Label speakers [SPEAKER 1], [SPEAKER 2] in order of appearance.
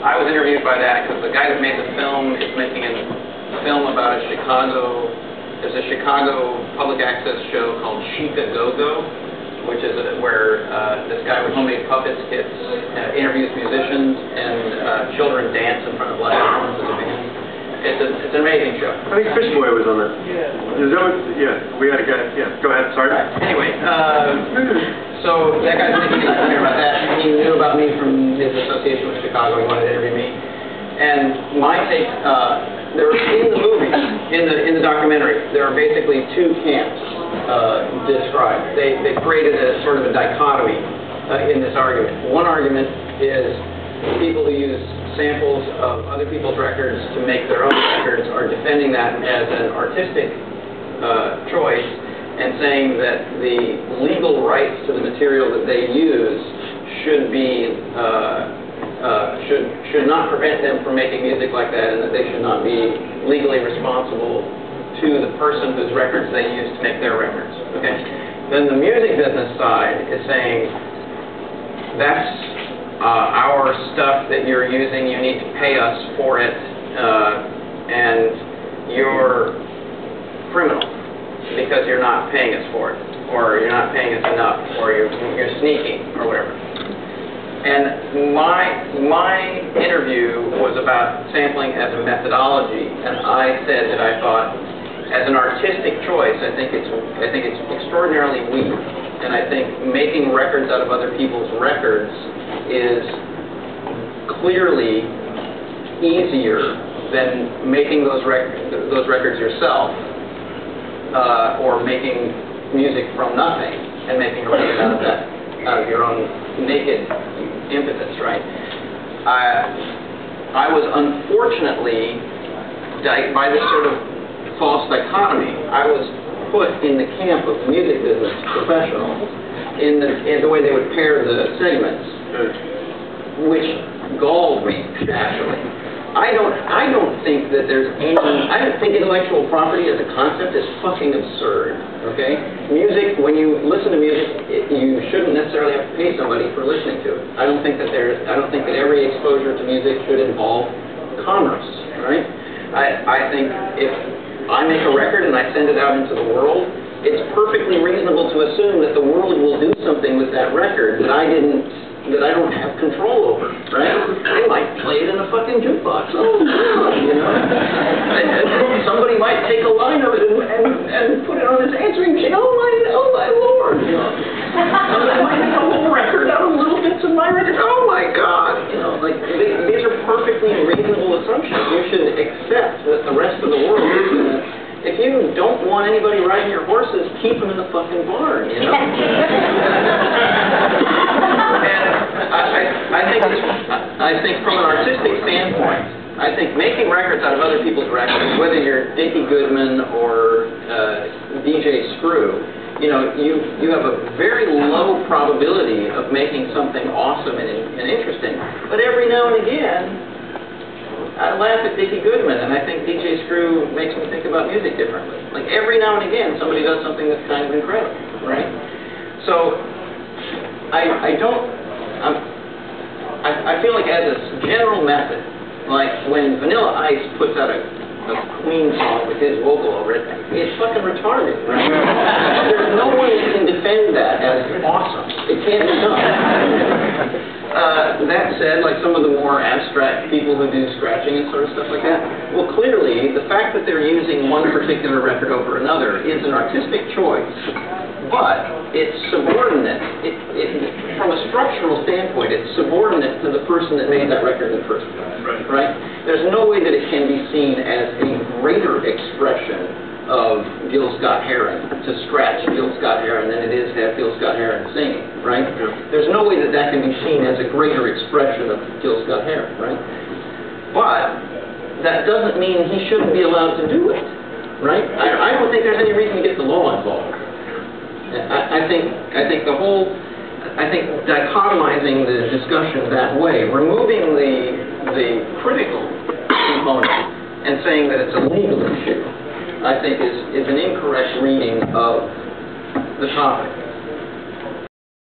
[SPEAKER 1] I was interviewed by that because the guy that made the film is making a film about there's a Chicago public access show called Chicago, which is where this guy with homemade puppet skits interviews musicians and children dance in front of live performers as a band. It's an amazing show.
[SPEAKER 2] I think Fish Boy was on that. Yeah. Is that what, yeah, we had a guy. Yeah, go ahead. Sorry.
[SPEAKER 1] Anyway, so that guy's making a comment about that. He knew about me from his association with Chicago. He wanted to interview me. And my take, there were in the movie, in the documentary, there are basically two camps described. They created a sort of a dichotomy in this argument. One argument is people who use samples of other people's records to make their own records are defending that as an artistic choice and saying that the legal rights to the material that they use should not prevent them from making music like that, and that they should not be legally responsible to the person whose records they use to make their records. Okay. Then the music business side is saying that's our stuff that you're using, you need to pay us for it, and you're criminal because you're not paying us for it, or you're not paying us enough, or you're sneaking, or whatever. And my interview was about sampling as a methodology, and I said that I thought, as an artistic choice, I think it's extraordinarily weak, and I think making records out of other people's records is clearly easier than making those records yourself, or making music from nothing and making a record out of your own naked impetus, right? I was unfortunately, by this sort of false dichotomy, I was put in the camp of music business professionals in the way they would pair the segments, which galled me, actually. I don't think that there's any, I don't think intellectual property as a concept is fucking absurd, okay? Music, when you listen to music, you shouldn't necessarily have to pay somebody for listening to it. I don't think that every exposure to music should involve commerce, right? I think if I make a record and I send it out into the world, it's perfectly reasonable to assume that the world will do something with that record that I don't have control over, right? They might play it in a fucking jukebox. Oh, you know? And somebody might take a line of it and put it on his answering machine. Oh my Lord, you know? And they might make a whole record out of little bits of my record. Oh my God, you know? Like, these are perfectly reasonable assumptions. You should accept that the rest of the world is gonna. If you don't want anybody riding your horses, keep them in the fucking barn, you know? And I think from an artistic standpoint, I think making records out of other people's records, whether you're Dickie Goodman or DJ Screw, you know, you have a very low probability of making something awesome and interesting. But every now and again, I laugh at Dickie Goodman, and I think DJ Screw makes me think about music differently. Like, every now and again, somebody does something that's kind of incredible, right? So, I feel like as a general method, like when Vanilla Ice puts out a Queen song with his vocal over it, it's fucking retarded, right? There's no one that can defend that as awesome. It can't be done. That said, like some of the more abstract people who do scratching and sort of stuff like that, well, clearly, the fact that they're using one particular record over another is an artistic choice, but it's subordinate. From a structural standpoint, it's subordinate to the person that made that record in the first place, right? There's no way that it can be seen as a greater expression of Gil Scott-Heron to scratch Gil Scott-Heron than it is to have Gil Scott-Heron singing, right? There's no way that that can be seen as a greater expression of Gil Scott-Heron, right? But that doesn't mean he shouldn't be allowed to do it, right? I don't think there's any reason to get the law involved. I think dichotomizing the discussion that way, removing the critical component and saying that it's a legal issue, I think is an incorrect reading of the topic.